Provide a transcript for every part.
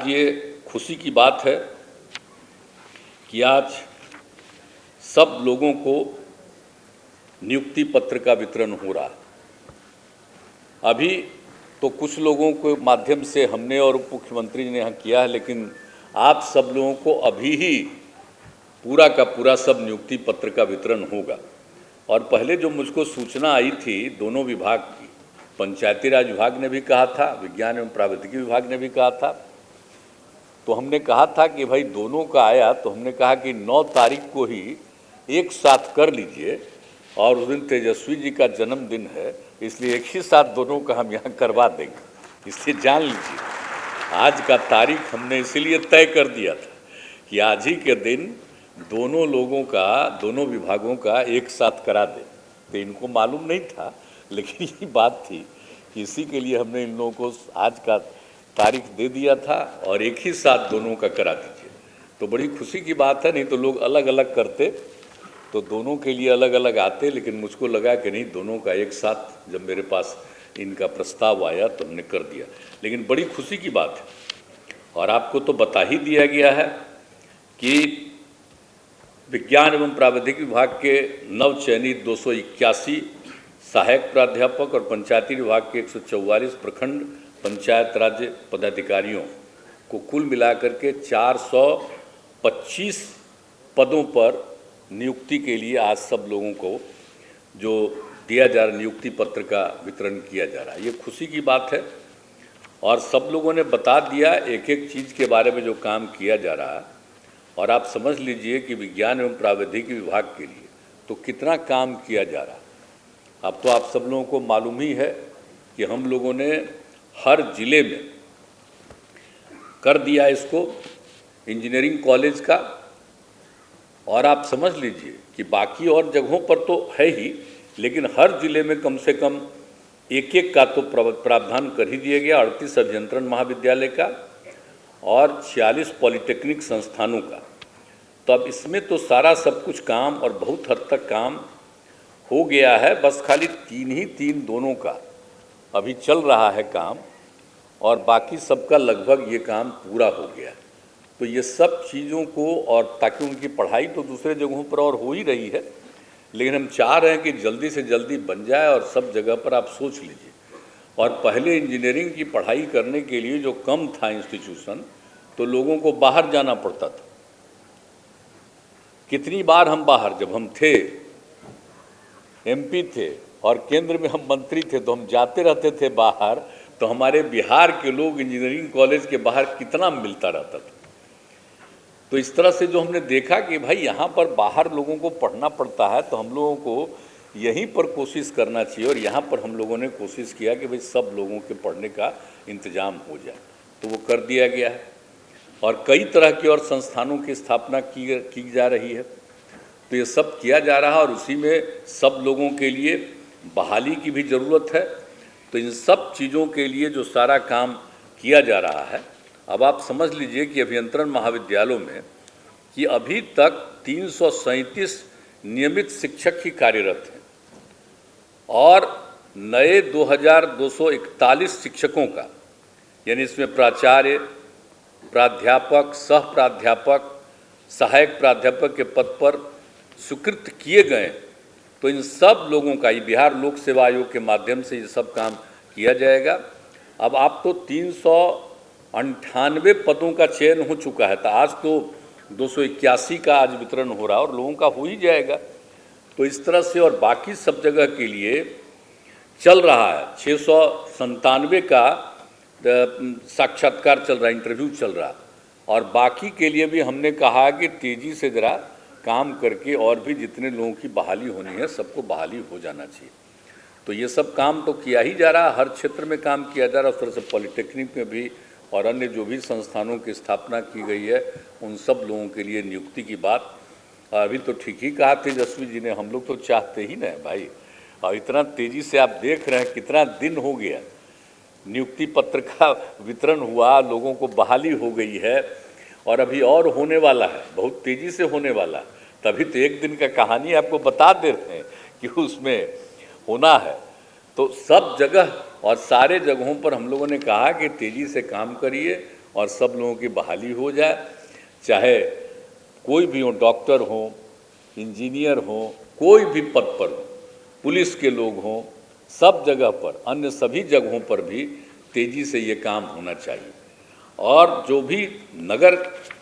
आज ये खुशी की बात है कि आज सब लोगों को नियुक्ति पत्र का वितरण हो रहा है। अभी तो कुछ लोगों के माध्यम से हमने और उप मुख्यमंत्री जी ने यहाँ किया है, लेकिन आप सब लोगों को अभी ही पूरा का पूरा सब नियुक्ति पत्र का वितरण होगा। और पहले जो मुझको सूचना आई थी दोनों विभाग की, पंचायती राज विभाग ने भी कहा था, विज्ञान एवं प्रौद्योगिकी विभाग ने भी कहा था, तो हमने कहा था कि भाई दोनों का आया तो हमने कहा कि 9 तारीख को ही एक साथ कर लीजिए, और उस दिन तेजस्वी जी का जन्मदिन है, इसलिए एक ही साथ दोनों का हम यहाँ करवा देंगे। इसलिए जान लीजिए आज का तारीख हमने इसीलिए तय कर दिया था कि आज ही के दिन दोनों लोगों का, दोनों विभागों का एक साथ करा दें। तो इनको मालूम नहीं था, लेकिन ये बात थी कि इसी के लिए हमने इन लोगों को आज का तारीख दे दिया था और एक ही साथ दोनों का करा दीजिए। तो बड़ी खुशी की बात है, नहीं तो लोग अलग अलग करते तो दोनों के लिए अलग अलग आते, लेकिन मुझको लगा कि नहीं, दोनों का एक साथ जब मेरे पास इनका प्रस्ताव आया तो हमने कर दिया। लेकिन बड़ी खुशी की बात है और आपको तो बता ही दिया गया है कि विज्ञान एवं प्रौद्योगिकी विभाग के नव चयनित 281 सहायक प्राध्यापक और पंचायती विभाग के 144 प्रखंड पंचायत राज्य पदाधिकारियों को कुल मिलाकर के 425 पदों पर नियुक्ति के लिए आज सब लोगों को जो दिया जा रहा, नियुक्ति पत्र का वितरण किया जा रहा है। ये खुशी की बात है और सब लोगों ने बता दिया एक एक चीज़ के बारे में जो काम किया जा रहा है। और आप समझ लीजिए कि विज्ञान एवं प्रौद्योगिकी विभाग के लिए तो कितना काम किया जा रहा है। अब तो आप सब लोगों को मालूम ही है कि हम लोगों ने हर जिले में कर दिया इसको इंजीनियरिंग कॉलेज का, और आप समझ लीजिए कि बाकी और जगहों पर तो है ही, लेकिन हर जिले में कम से कम एक एक का तो प्रावधान कर ही दिया गया। 38 अभियंत्रण महाविद्यालय का और 46 पॉलिटेक्निक संस्थानों का। तो अब इसमें तो सारा सब कुछ काम और बहुत हद तक काम हो गया है, बस खाली 3 दोनों का अभी चल रहा है काम, और बाकी सबका लगभग ये काम पूरा हो गया है। तो ये सब चीज़ों को, और ताकि उनकी पढ़ाई तो दूसरे जगहों पर और हो ही रही है, लेकिन हम चाह रहे हैं कि जल्दी से जल्दी बन जाए। और सब जगह पर आप सोच लीजिए, और पहले इंजीनियरिंग की पढ़ाई करने के लिए जो कम था इंस्टीट्यूशन, तो लोगों को बाहर जाना पड़ता था। कितनी बार हम बाहर, जब हम थे एमपी थे और केंद्र में हम मंत्री थे, तो हम जाते रहते थे बाहर, तो हमारे बिहार के लोग इंजीनियरिंग कॉलेज के बाहर कितना मिलता रहता था। तो इस तरह से जो हमने देखा कि भाई यहाँ पर बाहर लोगों को पढ़ना पड़ता है, तो हम लोगों को यहीं पर कोशिश करना चाहिए, और यहाँ पर हम लोगों ने कोशिश किया कि भाई सब लोगों के पढ़ने का इंतज़ाम हो जाए। तो वो कर दिया गया है और कई तरह की और संस्थानों की स्थापना की जा रही है। तो ये सब किया जा रहा है और उसी में सब लोगों के लिए बहाली की भी ज़रूरत है। तो इन सब चीज़ों के लिए जो सारा काम किया जा रहा है, अब आप समझ लीजिए कि अभियंत्रण महाविद्यालयों में कि अभी तक 337 नियमित शिक्षक ही कार्यरत हैं और नए 2241 शिक्षकों का, यानी इसमें प्राचार्य, प्राध्यापक, सह प्राध्यापक, सहायक प्राध्यापक के पद पर स्वीकृत किए गए। तो इन सब लोगों का ये बिहार लोक सेवा आयोग के माध्यम से ये सब काम किया जाएगा। अब आप तो 398 पदों का चयन हो चुका है, तो आज तो 281 का आज वितरण हो रहा है और लोगों का हो ही जाएगा। तो इस तरह से और बाकी सब जगह के लिए चल रहा है। 697 का साक्षात्कार चल रहा है, इंटरव्यू चल रहा है, और बाकी के लिए भी हमने कहा कि तेज़ी से ज़रा काम करके और भी जितने लोगों की बहाली होनी है सबको बहाली हो जाना चाहिए। तो ये सब काम तो किया ही जा रहा है, हर क्षेत्र में काम किया जा रहा है। उस तरह से पॉलिटेक्निक में भी और अन्य जो भी संस्थानों की स्थापना की गई है, उन सब लोगों के लिए नियुक्ति की बात अभी तो ठीक ही कहा तेजस्वी जी ने, हम लोग तो चाहते ही ना भाई। और इतना तेज़ी से आप देख रहे हैं कितना दिन हो गया नियुक्ति पत्र का वितरण हुआ, लोगों को बहाली हो गई है और अभी और होने वाला है, बहुत तेज़ी से होने वाला। तभी तो एक दिन का कहानी आपको बता दे रहे हैं कि उसमें होना है। तो सब जगह और सारे जगहों पर हम लोगों ने कहा कि तेज़ी से काम करिए और सब लोगों की बहाली हो जाए, चाहे कोई भी हो, डॉक्टर हो, इंजीनियर हो, कोई भी पद पर हो, पुलिस के लोग हों, सब जगह पर, अन्य सभी जगहों पर भी तेज़ी से ये काम होना चाहिए। और जो भी नगर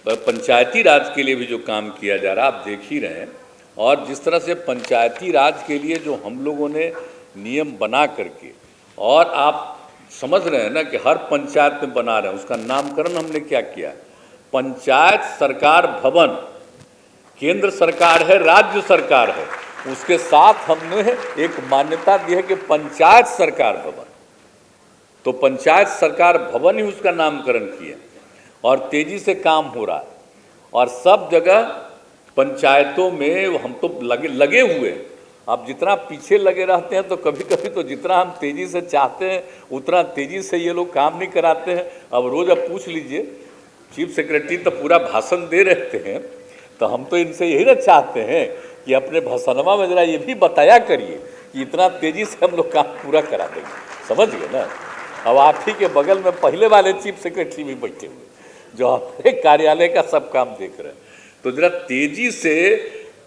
पंचायती राज के लिए भी जो काम किया जा रहा है, आप देख ही रहे हैं, और जिस तरह से पंचायती राज के लिए जो हम लोगों ने नियम बना करके, और आप समझ रहे हैं ना कि हर पंचायत में बना रहे हैं, उसका नामकरण हमने क्या किया, पंचायत सरकार भवन। केंद्र सरकार है, राज्य सरकार है, उसके साथ हमने एक मान्यता दी है कि पंचायत सरकार भवन, तो पंचायत सरकार भवन ही उसका नामकरण किया, और तेज़ी से काम हो रहा है। और सब जगह पंचायतों में हम तो लगे हुए हैं। आप जितना पीछे लगे रहते हैं तो कभी कभी तो जितना हम तेज़ी से चाहते हैं उतना तेज़ी से ये लोग काम नहीं कराते हैं। अब रोज़ आप पूछ लीजिए, चीफ सेक्रेटरी तो पूरा भाषण दे रहते हैं, तो हम तो इनसे यही ना चाहते हैं कि अपने भाषणवा में ज़रा ये भी बताया करिए कि इतना तेज़ी से हम लोग काम पूरा करा देंगे। समझ गए ना। अब आप ही के बगल में पहले वाले चीफ सेक्रेटरी भी बैठे हुए जो हमारे कार्यालय का सब काम देख रहे हैं, तो ज़रा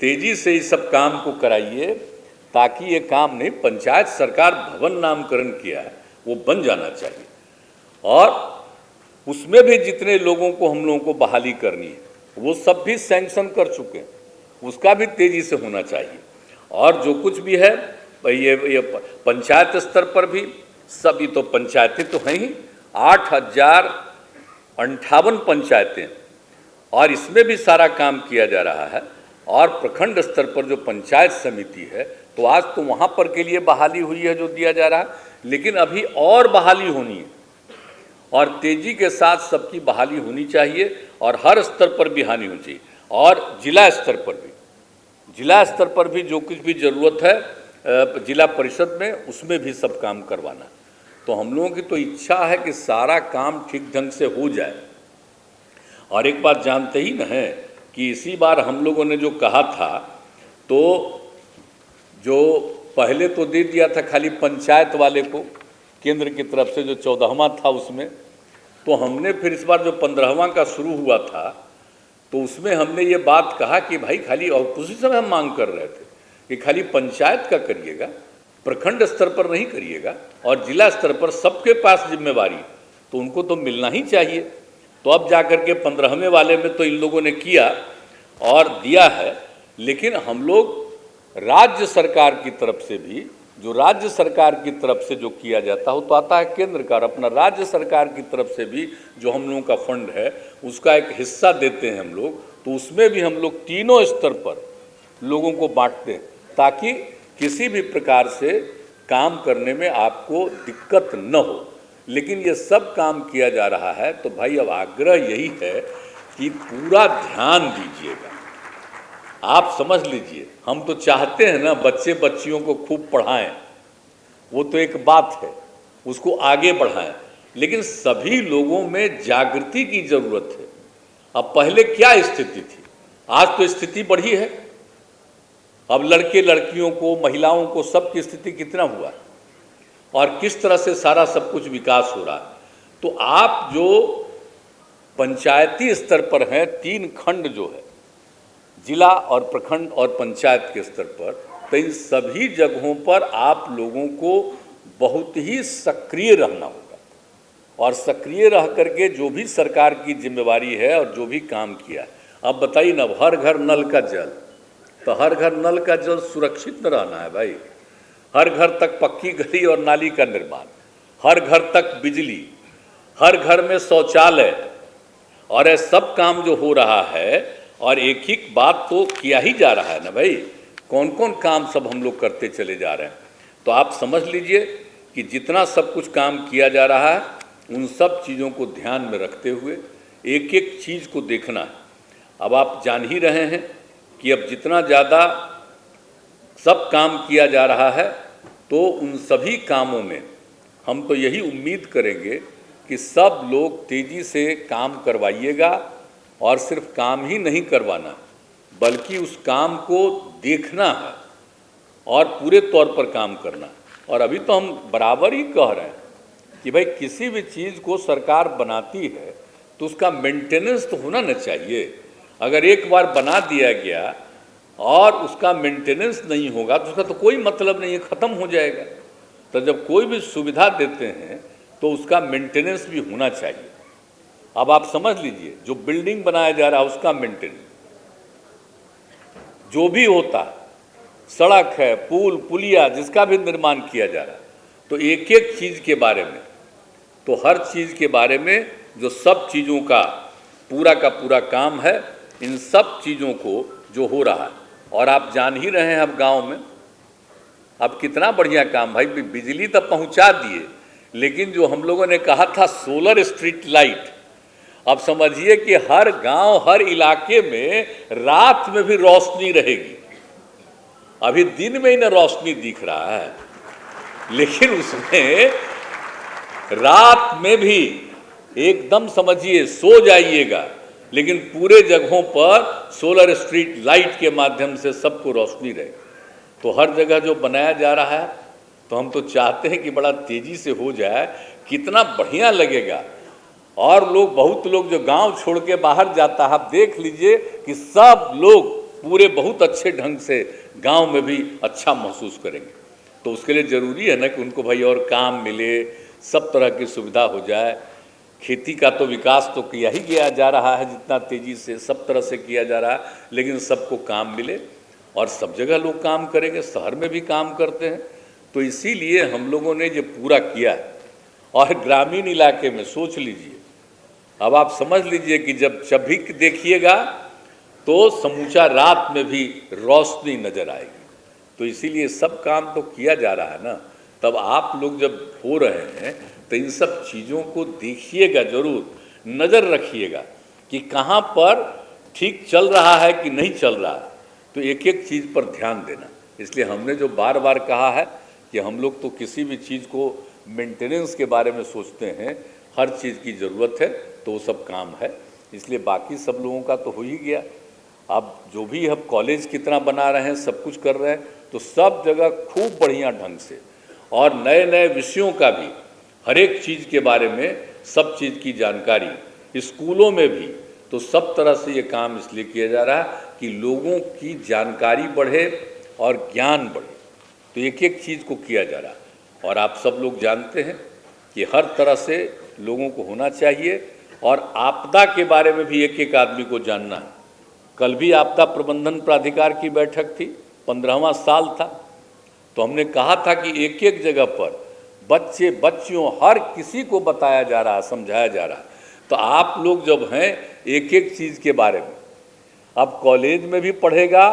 तेज़ी से इस सब काम को कराइए, ताकि ये काम नहीं, पंचायत सरकार भवन नामकरण किया है वो बन जाना चाहिए। और उसमें भी जितने लोगों को हम लोगों को बहाली करनी है वो सब भी सैंक्शन कर चुके हैं, उसका भी तेज़ी से होना चाहिए। और जो कुछ भी है ये पंचायत स्तर पर भी सभी, तो पंचायतें तो हैं ही 8,058 पंचायतें, और इसमें भी सारा काम किया जा रहा है। और प्रखंड स्तर पर जो पंचायत समिति है, तो आज तो वहाँ पर के लिए बहाली हुई है जो दिया जा रहा है, लेकिन अभी और बहाली होनी है, और तेज़ी के साथ सबकी बहाली होनी चाहिए, और हर स्तर पर भी हानि होनी चाहिए, और जिला स्तर पर भी जो कुछ भी ज़रूरत है जिला परिषद में, उसमें भी सब काम करवाना। तो हम लोगों की तो इच्छा है कि सारा काम ठीक ढंग से हो जाए। और एक बात जानते ही न है कि इसी बार हम लोगों ने जो कहा था, तो जो पहले तो दे दिया था खाली पंचायत वाले को केंद्र की तरफ से, जो 14वां था उसमें, तो हमने फिर इस बार जो 15वां का शुरू हुआ था, तो उसमें हमने ये बात कहा कि भाई खाली, और उसी समय हम मांग कर रहे थे कि खाली पंचायत का करिएगा, प्रखंड स्तर पर नहीं करिएगा, और जिला स्तर पर सबके पास जिम्मेवारी, तो उनको तो मिलना ही चाहिए। तो अब जाकर के 15वें वाले में तो इन लोगों ने किया और दिया है, लेकिन हम लोग राज्य सरकार की तरफ से भी, जो राज्य सरकार की तरफ से जो किया जाता हो तो आता है केंद्र का, अपना राज्य सरकार की तरफ से भी जो हम लोगों का फंड है उसका एक हिस्सा देते हैं हम लोग, तो उसमें भी हम लोग तीनों स्तर पर लोगों को बांटते हैं, ताकि किसी भी प्रकार से काम करने में आपको दिक्कत न हो। लेकिन ये सब काम किया जा रहा है, तो भाई अब आग्रह यही है कि पूरा ध्यान दीजिएगा। आप समझ लीजिए, हम तो चाहते हैं ना बच्चे बच्चियों को खूब पढ़ाएं, वो तो एक बात है, उसको आगे बढ़ाएं, लेकिन सभी लोगों में जागृति की ज़रूरत है। अब पहले क्या स्थिति थी, आज तो स्थिति बढ़ी है। अब लड़के लड़कियों को, महिलाओं को, सबकी स्थिति कितना हुआ और किस तरह से सारा सब कुछ विकास हो रहा है। तो आप जो पंचायती स्तर पर हैं, 3 खंड जो है, जिला और प्रखंड और पंचायत के स्तर पर, तो इन सभी जगहों पर आप लोगों को बहुत ही सक्रिय रहना होगा, और सक्रिय रह करके जो भी सरकार की जिम्मेवारी है और जो भी काम किया है, अब बताइए ना, हर घर नल का जल, तो हर घर नल का जल सुरक्षित न रहना है भाई, हर घर तक पक्की गली और नाली का निर्माण, हर घर तक बिजली, हर घर में शौचालय, और ये सब काम जो हो रहा है, और एक ही बात तो किया ही जा रहा है ना भाई, कौन कौन काम सब हम लोग करते चले जा रहे हैं। तो आप समझ लीजिए कि जितना सब कुछ काम किया जा रहा है, उन सब चीज़ों को ध्यान में रखते हुए एक एक चीज़ को देखना है। अब आप जान ही रहे हैं कि अब जितना ज़्यादा सब काम किया जा रहा है, तो उन सभी कामों में हम तो यही उम्मीद करेंगे कि सब लोग तेज़ी से काम करवाइएगा, और सिर्फ काम ही नहीं करवाना, बल्कि उस काम को देखना है और पूरे तौर पर काम करना। और अभी तो हम बराबर ही कह रहे हैं कि भाई किसी भी चीज़ को सरकार बनाती है तो उसका मेंटेनेंस तो होना न चाहिए। अगर एक बार बना दिया गया और उसका मेंटेनेंस नहीं होगा तो उसका तो कोई मतलब नहीं है, ख़त्म हो जाएगा। तो जब कोई भी सुविधा देते हैं तो उसका मेंटेनेंस भी होना चाहिए। अब आप समझ लीजिए, जो बिल्डिंग बनाया जा रहा है उसका मेंटेनेंस, जो भी होता है, सड़क है, पुल पुलिया, जिसका भी निर्माण किया जा रहा है, तो एक एक चीज़ के बारे में, तो हर चीज़ के बारे में जो सब चीज़ों का पूरा काम है, इन सब चीज़ों को जो हो रहा है, और आप जान ही रहे हैं अब गांव में, अब कितना बढ़िया काम, भाई बिजली तक पहुंचा दिए, लेकिन जो हम लोगों ने कहा था सोलर स्ट्रीट लाइट, अब समझिए कि हर गांव, हर इलाके में रात में भी रोशनी रहेगी। अभी दिन में ही ना रोशनी दिख रहा है, लेकिन उसमें रात में भी एकदम समझिए सो जाइएगा, लेकिन पूरे जगहों पर सोलर स्ट्रीट लाइट के माध्यम से सबको रोशनी रहे। तो हर जगह जो बनाया जा रहा है, तो हम तो चाहते हैं कि बड़ा तेजी से हो जाए, कितना बढ़िया लगेगा। और लोग, बहुत लोग जो गांव छोड़ के बाहर जाता है, आप देख लीजिए कि सब लोग पूरे बहुत अच्छे ढंग से गांव में भी अच्छा महसूस करेंगे। तो उसके लिए ज़रूरी है ना कि उनको भाई और काम मिले, सब तरह की सुविधा हो जाए। खेती का तो विकास तो किया ही किया जा रहा है, जितना तेज़ी से सब तरह से किया जा रहा है, लेकिन सबको काम मिले और सब जगह लोग काम करेंगे, शहर में भी काम करते हैं। तो इसीलिए हम लोगों ने ये पूरा किया। और ग्रामीण इलाके में सोच लीजिए, अब आप समझ लीजिए कि जब भी देखिएगा तो समूचा रात में भी रोशनी नज़र आएगी। तो इसीलिए सब काम तो किया जा रहा है ना। तब आप लोग जब हो रहे हैं तो इन सब चीज़ों को देखिएगा, ज़रूर नज़र रखिएगा कि कहाँ पर ठीक चल रहा है कि नहीं चल रहा है। तो एक एक चीज़ पर ध्यान देना। इसलिए हमने जो बार बार कहा है कि हम लोग तो किसी भी चीज़ को मेंटेनेंस के बारे में सोचते हैं, हर चीज़ की ज़रूरत है तो वो सब काम है। इसलिए बाकी सब लोगों का तो हो ही गया। अब जो भी हम कॉलेज कितना बना रहे हैं, सब कुछ कर रहे हैं, तो सब जगह खूब बढ़िया ढंग से, और नए नए विषयों का भी, हर एक चीज़ के बारे में सब चीज़ की जानकारी स्कूलों में भी, तो सब तरह से ये काम इसलिए किया जा रहा है कि लोगों की जानकारी बढ़े और ज्ञान बढ़े। तो एक एक चीज़ को किया जा रहा है। और आप सब लोग जानते हैं कि हर तरह से लोगों को होना चाहिए। और आपदा के बारे में भी एक एक आदमी को जानना है। कल भी आपदा प्रबंधन प्राधिकार की बैठक थी, 15वां साल था, तो हमने कहा था कि एक एक जगह पर बच्चे बच्चियों हर किसी को बताया जा रहा है, समझाया जा रहा है। तो आप लोग जब हैं, एक एक चीज़ के बारे में, अब कॉलेज में भी पढ़ेगा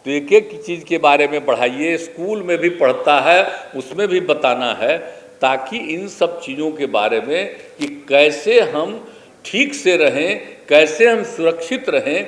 तो एक एक चीज़ के बारे में पढ़ाइए, स्कूल में भी पढ़ता है उसमें भी बताना है, ताकि इन सब चीज़ों के बारे में कि कैसे हम ठीक से रहें, कैसे हम सुरक्षित रहें,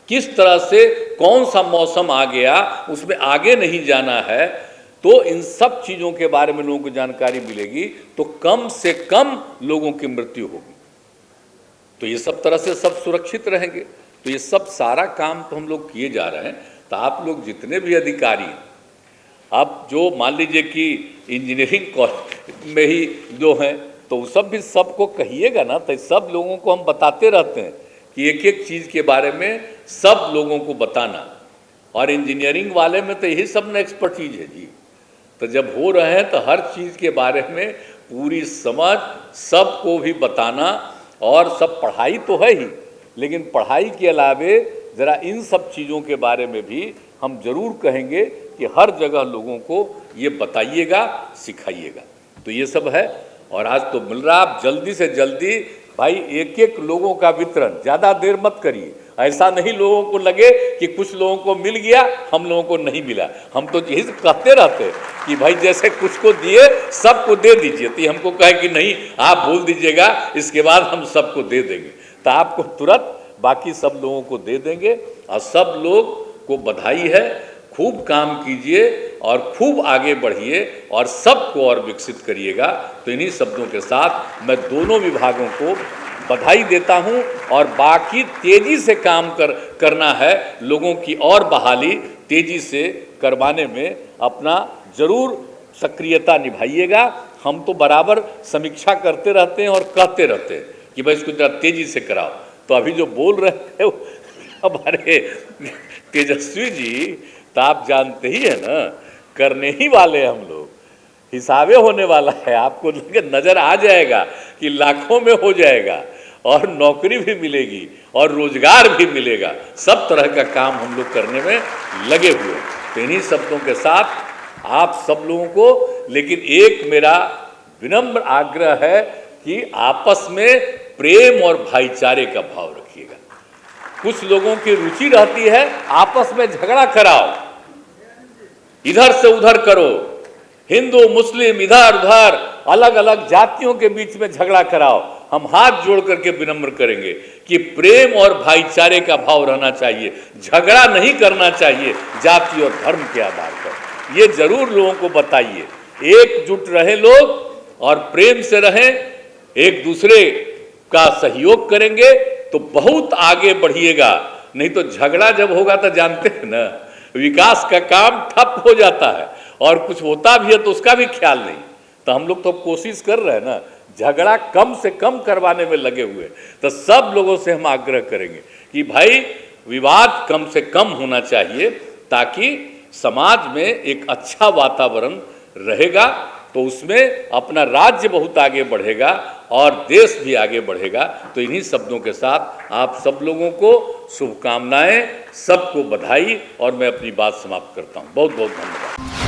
किस तरह से कौन सा मौसम आ गया उसमें आगे नहीं जाना है, तो इन सब चीज़ों के बारे में लोगों को जानकारी मिलेगी तो कम से कम लोगों की मृत्यु होगी। तो ये सब तरह से सब सुरक्षित रहेंगे। तो ये सब सारा काम तो हम लोग किए जा रहे हैं। तो आप लोग जितने भी अधिकारी, आप जो मान लीजिए कि इंजीनियरिंग कॉलेज में ही जो हैं, तो सब भी सबको कहिएगा ना। तो सब लोगों को हम बताते रहते हैं कि एक एक चीज़ के बारे में सब लोगों को बताना। और इंजीनियरिंग वाले में तो यही सब ना एक्सपर्टीज है जी। तो जब हो रहे हैं तो हर चीज़ के बारे में पूरी समझ सबको भी बताना। और सब पढ़ाई तो है ही, लेकिन पढ़ाई के अलावे ज़रा इन सब चीज़ों के बारे में भी हम ज़रूर कहेंगे कि हर जगह लोगों को ये बताइएगा, सिखाइएगा। तो ये सब है। और आज तो मिल रहा, आप जल्दी से जल्दी भाई एक एक लोगों का वितरण, ज़्यादा देर मत करिए। ऐसा नहीं लोगों को लगे कि कुछ लोगों को मिल गया, हम लोगों को नहीं मिला। हम तो यही कहते रहते कि भाई जैसे कुछ को दिए सबको दे दीजिए। तो हमको कहे कि नहीं, आप बोल दीजिएगा, इसके बाद हम सबको दे देंगे। तो आपको तुरंत बाकी सब लोगों को दे देंगे। और सब लोग को बधाई है, खूब काम कीजिए और खूब आगे बढ़िए और सबको और विकसित करिएगा। तो इन्हीं शब्दों के साथ मैं दोनों विभागों को बधाई देता हूं। और बाकी तेजी से काम करना है, लोगों की और बहाली तेजी से करवाने में अपना जरूर सक्रियता निभाइएगा। हम तो बराबर समीक्षा करते रहते हैं और कहते रहते हैं, कि भाई इसको जरा तेजी से कराओ। तो अभी जो बोल रहे हैं हमारे तेजस्वी जी, तो आप जानते ही है ना, करने ही वाले हम लोग, हिसाबे होने वाला है। आपको नजर आ जाएगा कि लाखों में हो जाएगा और नौकरी भी मिलेगी और रोजगार भी मिलेगा। सब तरह का काम हम लोग करने में लगे हुए हैं। तो इन्हीं शब्दों के साथ आप सब लोगों को, लेकिन एक मेरा विनम्र आग्रह है कि आपस में प्रेम और भाईचारे का भाव रखिएगा। कुछ लोगों की रुचि रहती है आपस में झगड़ा कराओ, इधर से उधर करो, हिंदू मुस्लिम इधर उधर अलग अलग जातियों के बीच में झगड़ा कराओ। हम हाथ जोड़ करके विनम्र करेंगे कि प्रेम और भाईचारे का भाव रहना चाहिए, झगड़ा नहीं करना चाहिए जाति और धर्म के आधार पर। ये जरूर लोगों को बताइए, एकजुट रहे लोग और प्रेम से रहें, एक दूसरे का सहयोग करेंगे तो बहुत आगे बढ़िएगा। नहीं तो झगड़ा जब होगा तो जानते हैं ना, विकास का काम ठप हो जाता है और कुछ होता भी है तो उसका भी ख्याल नहीं। तो हम लोग तो कोशिश कर रहे हैं ना, झगड़ा कम से कम करवाने में लगे हुए। तो सब लोगों से हम आग्रह करेंगे कि भाई विवाद कम से कम होना चाहिए, ताकि समाज में एक अच्छा वातावरण रहेगा, तो उसमें अपना राज्य बहुत आगे बढ़ेगा और देश भी आगे बढ़ेगा। तो इन्हीं शब्दों के साथ आप सब लोगों को शुभकामनाएं, सबको बधाई, और मैं अपनी बात समाप्त करता हूं। बहुत बहुत धन्यवाद।